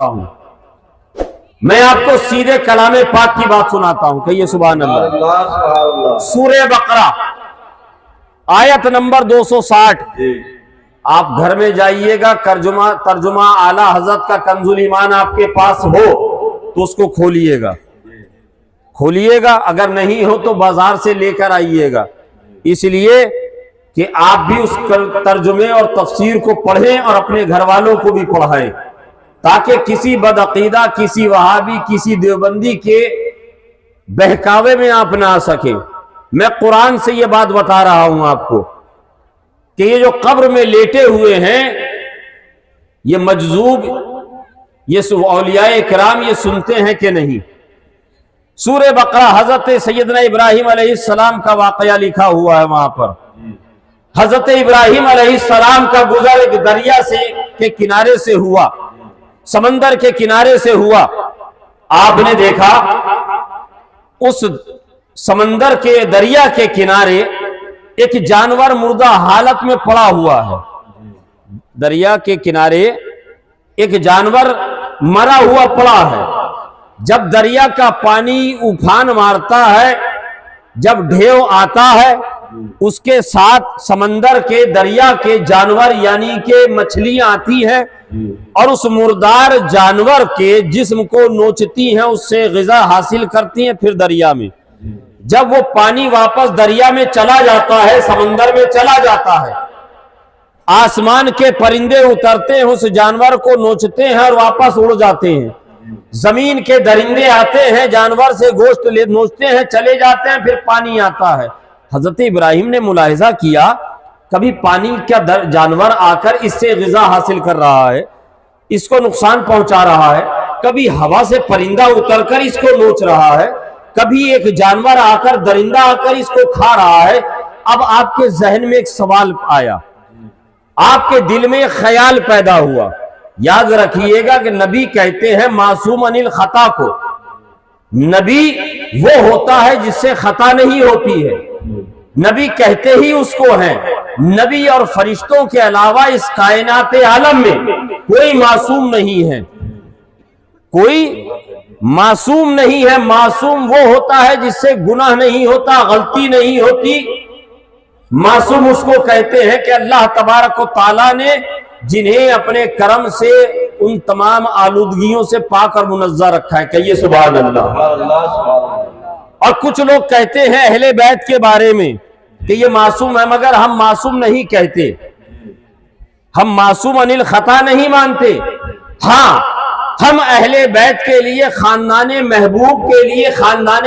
ہوں میں آپ کو سیدھے کلام پاک کی بات سناتا ہوں، کہیے سبحان اللہ۔ سورہ بقرہ آیت نمبر 260۔ آپ گھر میں جائیے گا، ترجمہ اعلی حضرت کا کنز الایمان آپ کے پاس ہو تو اس کو کھولیے گا، اگر نہیں ہو تو بازار سے لے کر آئیے گا، اس لیے کہ آپ بھی اس ترجمے اور تفسیر کو پڑھیں اور اپنے گھر والوں کو بھی پڑھائیں، تاکہ کسی بدعقیدہ، کسی وہابی، کسی دیوبندی کے بہکاوے میں آپ نہ آ سکیں۔ میں قرآن سے یہ بات بتا رہا ہوں آپ کو کہ یہ جو قبر میں لیٹے ہوئے ہیں، یہ مجذوب، یہ اولیاء اکرام یہ سنتے ہیں کہ نہیں؟ سورہ بقرہ حضرت سیدنا ابراہیم علیہ السلام کا واقعہ لکھا ہوا ہے وہاں پر۔ حضرت ابراہیم علیہ السلام کا گزر ایک دریا کے کنارے سے ہوا، سمندر کے کنارے سے ہوا۔ آپ نے دیکھا اس سمندر کے دریا کے کنارے ایک جانور مردہ حالت میں پڑا ہوا ہے۔ دریا کے کنارے ایک جانور مرا ہوا پڑا ہے۔ جب دریا کا پانی افان مارتا ہے، جب ڈھیو آتا ہے، اس کے ساتھ سمندر کے دریا کے جانور یعنی کہ مچھلیاں آتی ہیں اور اس مردار جانور کے جسم کو نوچتی ہیں، اس سے غذا حاصل کرتی ہیں۔ پھر دریا میں جب وہ پانی واپس دریا میں چلا جاتا ہے، سمندر میں چلا جاتا ہے، آسمان کے پرندے اترتے ہیں، اس جانور کو نوچتے ہیں اور واپس اڑ جاتے ہیں۔ زمین کے درندے آتے ہیں، جانور سے گوشت نوچتے ہیں، چلے جاتے ہیں، پھر پانی آتا ہے۔ حضرت ابراہیم نے ملاحظہ کیا، کبھی پانی کا جانور آ کر اس سے غذا حاصل کر رہا ہے، اس کو نقصان پہنچا رہا ہے، کبھی ہوا سے پرندہ اتر کر اس کو نوچ رہا ہے، کبھی ایک جانور آ کر، درندہ آ کر اس کو کھا رہا ہے۔ اب آپ کے ذہن میں ایک سوال آیا، آپ کے دل میں ایک خیال پیدا ہوا۔ یاد رکھیے گا کہ نبی کہتے ہیں معصوم عن الخطا کو، نبی وہ ہوتا ہے جس سے خطا نہیں ہوتی ہے، نبی کہتے ہی اس کو ہیں۔ نبی اور فرشتوں کے علاوہ اس کائنات عالم میں کوئی معصوم نہیں ہے، کوئی معصوم نہیں ہے۔ معصوم وہ ہوتا ہے جس سے گناہ نہیں ہوتا، غلطی نہیں ہوتی۔ معصوم اس کو کہتے ہیں کہ اللہ تبارک و تعالیٰ نے جنہیں اپنے کرم سے ان تمام آلودگیوں سے پاک اور منزہ رکھا ہے، کہیے سبحان اللہ۔ اور کچھ لوگ کہتے ہیں اہل بیت کے بارے میں کہ یہ معصوم ہے، مگر ہم معصوم نہیں کہتے، ہم معصوم عن الخطا نہیں مانتے۔ ہاں، ہم اہل بیت کے لیے، خاندان محبوب کے لیے، خاندان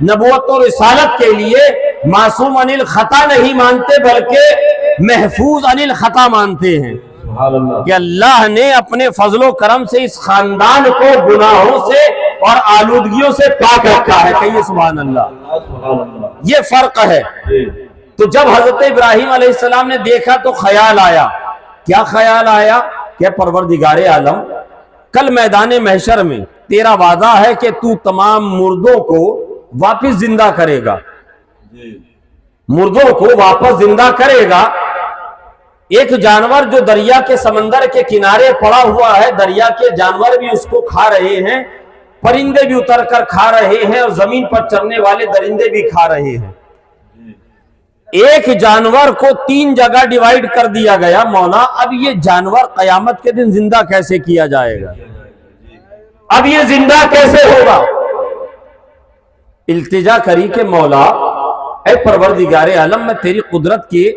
نبوت و رسالت کے لیے معصوم عن الخطا نہیں مانتے، بلکہ محفوظ عن الخطا مانتے ہیں کہ اللہ نے اپنے فضل و کرم سے اس خاندان کو گناہوں سے اور آلودگیوں سے پاک رکھا ہے، کہیے سبحان اللہ۔ یہ فرق ہے۔ تو جب حضرت ابراہیم علیہ السلام نے دیکھا تو خیال آیا، کیا خیال آیا کہ پروردگار عالم، کل میدان محشر میں تیرا وعدہ ہے کہ تو تمام مردوں کو واپس زندہ کرے گا، مردوں کو واپس زندہ کرے گا۔ ایک جانور جو دریا کے سمندر کے کنارے پڑا ہوا ہے، دریا کے جانور بھی اس کو کھا رہے ہیں، پرندے بھی اتر کر کھا رہے ہیں، اور زمین پر چرنے والے درندے بھی کھا رہے ہیں۔ ایک جانور کو 3 جگہ ڈیوائیڈ کر دیا گیا۔ مولا، اب یہ جانور قیامت کے دن زندہ کیسے کیا جائے گا؟ اب یہ زندہ کیسے ہوگا؟ التجا کری کہ مولا، اے پروردگار عالم، میں تیری قدرت کے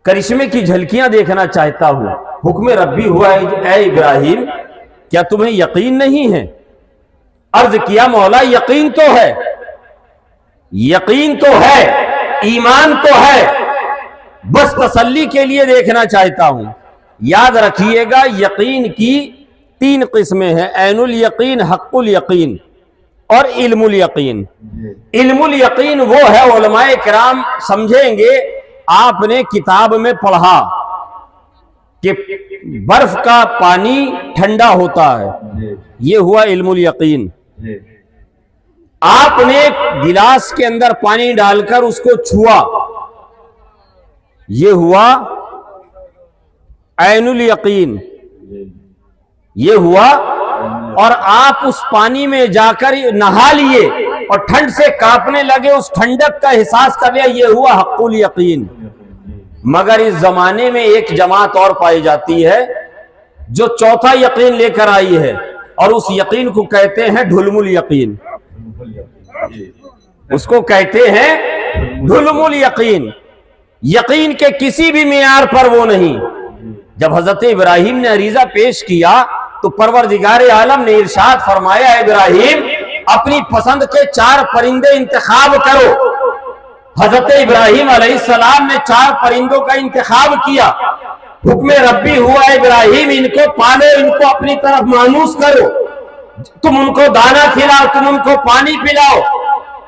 کرشمے کی جھلکیاں دیکھنا چاہتا ہوں۔ حکم ربی ہوا ہے، اے ابراہیم، کیا تمہیں یقین نہیں ہے؟ عرض کیا مولا، یقین تو ہے، یقین تو ہے، ایمان تو ہے، بس تسلی کے لیے دیکھنا چاہتا ہوں۔ یاد رکھیے گا، یقین کی 3 قسمیں ہیں، عین الیقین، حق الیقین اور علم الیقین۔ علم الیقین وہ ہے، علماء کرام سمجھیں گے، آپ نے کتاب میں پڑھا کہ برف کا پانی ٹھنڈا ہوتا ہے، یہ ہوا علم الیقین۔ آپ نے گلاس کے اندر پانی ڈال کر اس کو چھوا، یہ ہوا عین الیقین۔ یہ ہوا، اور آپ اس پانی میں جا کر نہا لیے اور ٹھنڈ سے کانپنے لگے، اس ٹھنڈک کا احساس کر لیا، یہ ہوا حق الیقین۔ مگر اس زمانے میں ایک جماعت اور پائی جاتی ہے جو چوتھا یقین لے کر آئی ہے، اور اس یقین کو کہتے ہیں ڈھلم الیقین۔ اس کو کہتے ہیں ڈھلم الیقین، یقین کے کسی بھی معیار پر وہ نہیں۔ جب حضرت ابراہیم نے عریضہ پیش کیا تو پروردگار عالم نے ارشاد فرمایا، ابراہیم اپنی پسند کے 4 پرندے انتخاب کرو۔ حضرت ابراہیم علیہ السلام نے 4 پرندوں کا انتخاب کیا، حکم ربی ہوا، ابراہیم ان کو پالو، ان کو اپنی طرف مانوس کرو، تم ان کو دانا کھلاؤ، تم ان کو پانی پلاؤ۔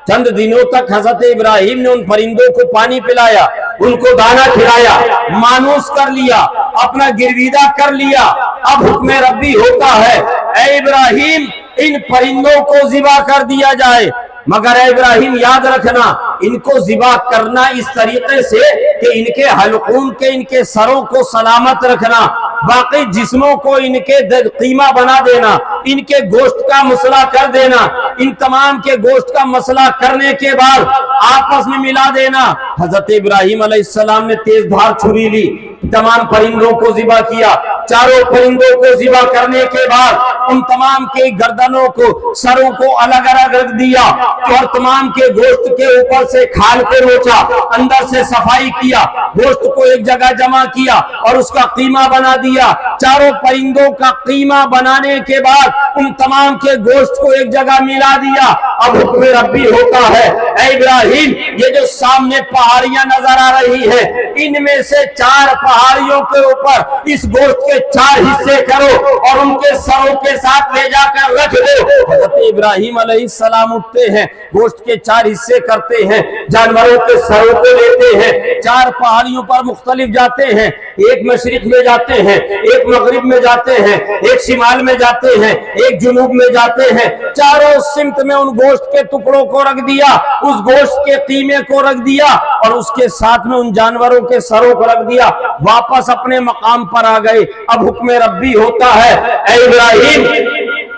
چند دنوں تک حضرت ابراہیم نے ان پرندوں کو پانی پلایا، ان کو دانا کھلایا، مانوس کر لیا، اپنا گرویدہ کر لیا۔ اب حکم ربی ہوتا ہے، اے ابراہیم ان پرندوں کو ذبح کر دیا جائے، مگر اے ابراہیم یاد رکھنا، ان کو ذبح کرنا اس طریقے سے کہ ان کے حلقوم کے، ان کے سروں کو سلامت رکھنا، باقی جسموں کو ان کے قیمہ بنا دینا، ان کے گوشت کا مسئلہ کر دینا، ان تمام کے گوشت کا مسئلہ کرنے کے بعد آپس میں ملا دینا۔ حضرت ابراہیم علیہ السلام نے تیز دھار چھری لی، تمام پرندوں کو ذبح کیا۔ 4 پرندوں کو ذبح کرنے کے بعد ان تمام کے گردنوں کو، سروں کو الگ الگ رکھ دیا، اور تمام کے گوشت کے اوپر سے کھال کو نوچا، اندر سے صفائی کیا، گوشت کو ایک جگہ جمع کیا اور اس کا قیمہ بنا دیا۔ 4 پرندوں کا قیمہ بنانے کے بعد ان تمام کے گوشت کو ایک جگہ ملا دیا۔ اب حکم ربی ہوتا ہے، اے ابراہیم یہ جو سامنے پہاڑیاں نظر آ رہی ہے، ان میں سے 4 پہاڑیوں کے اوپر اس گوشت کے 4 حصے کرو اور ان کے سروں کے ساتھ لے جا کر رکھ دو۔ حضرت ابراہیم علیہ السلام اٹھتے ہیں، گوشت کے 4 حصے کرتے ہیں، جانوروں کے سروں کو لیتے ہیں، 4 پہاڑیوں پر مختلف جاتے ہیں، ایک مشرق میں جاتے ہیں، ایک مغرب میں جاتے ہیں، ایک شمال میں جاتے ہیں، ایک جنوب میں جاتے ہیں، چاروں سمت میں ان گوشت کے ٹکڑوں کو رکھ دیا، اس گوشت کے قیمے کو رکھ دیا اور اس کے ساتھ میں ان جانوروں کے سروں کو رکھ دیا، واپس اپنے مقام پر آ گئے۔ اب حکم ربی ہوتا ہے، اے ابراہیم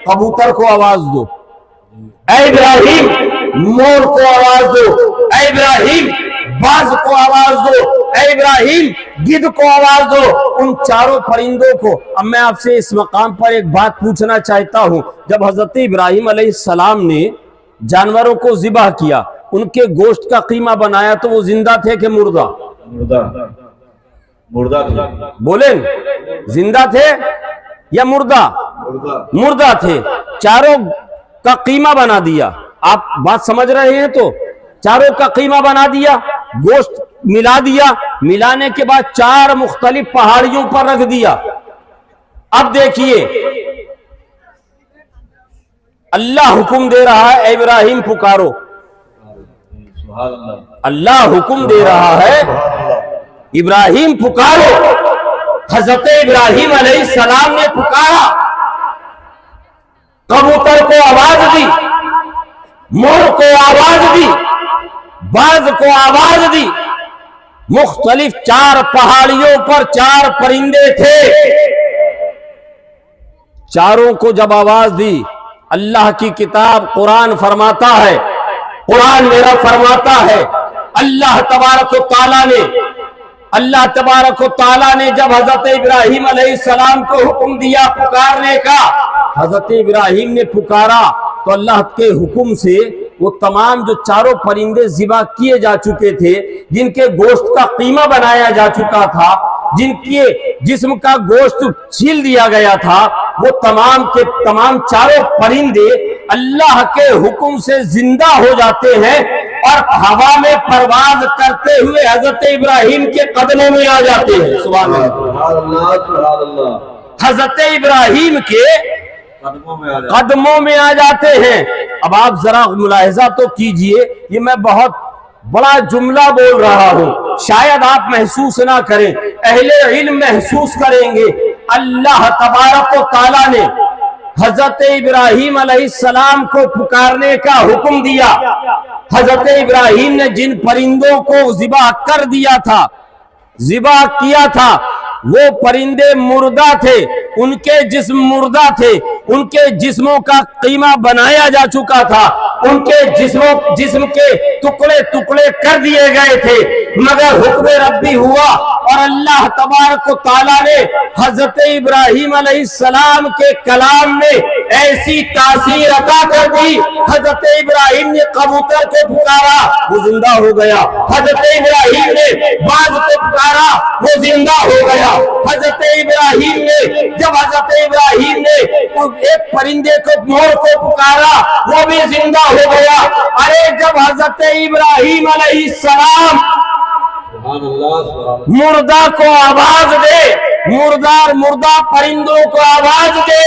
کبوتر کو آواز دو، اے ابراہیم مور کو آواز دو، اے ابراہیم باز کو آواز دو، اے ابراہیم گدھ کو آواز دو، ان 4 پرندوں کو۔ اب میں آپ سے اس مقام پر ایک بات پوچھنا چاہتا ہوں، جب حضرت ابراہیم علیہ السلام نے جانوروں کو ذبح کیا، ان کے گوشت کا قیمہ بنایا، تو وہ زندہ تھے کہ مردہ؟ مردہ بولیں، زندہ تھے یا مردہ؟ مردہ تھے۔ 4 کا قیمہ بنا دیا، آپ بات سمجھ رہے ہیں؟ تو 4 کا قیمہ بنا دیا، گوشت ملا دیا، ملانے کے بعد 4 مختلف پہاڑیوں پر رکھ دیا۔ اب دیکھیے اللہ حکم دے رہا ہے، اے ابراہیم پکارو، اللہ حکم دے رہا ہے ابراہیم پکارو۔ حضرت ابراہیم علیہ السلام نے پکارا، کبوتر کو آواز دی، مور کو آواز دی، باز کو آواز دی، مختلف 4 پہاڑیوں پر 4 پرندے تھے، چاروں کو جب آواز دی، اللہ کی کتاب قرآن فرماتا ہے، قرآن میرا فرماتا ہے، اللہ تبارک و تعالیٰ نے جب حضرت ابراہیم علیہ السلام کو حکم دیا پکارنے کا، حضرت ابراہیم نے پکارا تو اللہ کے حکم سے وہ تمام جو 4 پرندے ذبح کیے جا چکے تھے، جن کے گوشت کا قیمہ بنایا جا چکا تھا، جن کے جسم کا گوشت چھیل دیا گیا تھا، وہ تمام کے تمام 4 پرندے اللہ کے حکم سے زندہ ہو جاتے ہیں اور ہوا میں پرواز کرتے ہوئے حضرت ابراہیم کے قدموں میں آ جاتے ہیں۔ سبحان اللہ، حضرت ابراہیم کے قدموں میں آ جاتے ہیں۔ اب آپ ذرا ملاحظہ تو کیجئے، یہ میں بہت بڑا جملہ بول رہا ہوں، شاید آپ محسوس نہ کریں، اہل علم محسوس کریں گے۔ اللہ تبارک و تعالیٰ نے حضرت ابراہیم علیہ السلام کو پکارنے کا حکم دیا۔ حضرت ابراہیم نے جن پرندوں کو ذبح کر دیا تھا، ذبح کیا تھا، وہ پرندے مردہ تھے، ان کے جسم مردہ تھے، ان کے جسموں کا قیمہ بنایا جا چکا تھا، ان کے جسم کے ٹکڑے ٹکڑے کر دیے گئے تھے، مگر حکم ربی ہوا اور اللہ تبارک و تعالیٰ نے حضرت ابراہیم علیہ السلام کے کلام میں ایسی تاثیر عطا کر دی۔ حضرت ابراہیم نے کبوتر کو پکارا، وہ زندہ ہو گیا۔ حضرت ابراہیم نے باز کو پکارا، وہ زندہ ہو گیا۔ حضرت ابراہیم نے جب حضرت ابراہیم نے ایک پرندے کو، مور کو پکارا، وہ بھی زندہ ہو گیا۔ ارے جب حضرت ابراہیم علیہ السلام مردہ کو آواز دے، مردہ پرندوں کو آواز دے،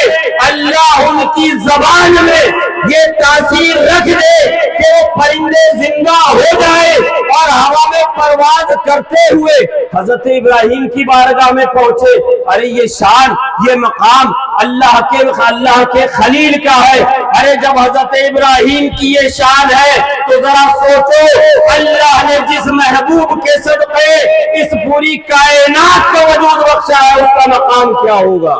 اللہ ان کی زبان میں یہ تاثیر رکھ دے کہ وہ پرندے زندہ ہو جائے اور ہوا میں پرواز کرتے ہوئے حضرت ابراہیم کی بارگاہ میں پہنچے۔ ارے یہ شان، یہ مقام اللہ کے خلیل کا ہے۔ ارے جب حضرت ابراہیم کی یہ شان ہے تو ذرا سوچو، اللہ نے جس محبوب کے صدقے اس پوری کائنات کو وجود بخشا ہے، اس کا مقام کیا ہوگا،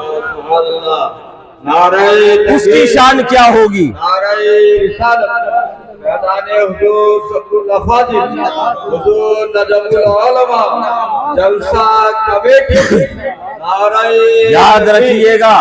اس کی شان کیا ہوگی؟ نعرہ رسالت، میدان حضور صلی اللہ علیہ وسلم، حضور نجم العالمہ، جلسہ کمیٹی، نعرہ یاد رکھیے گا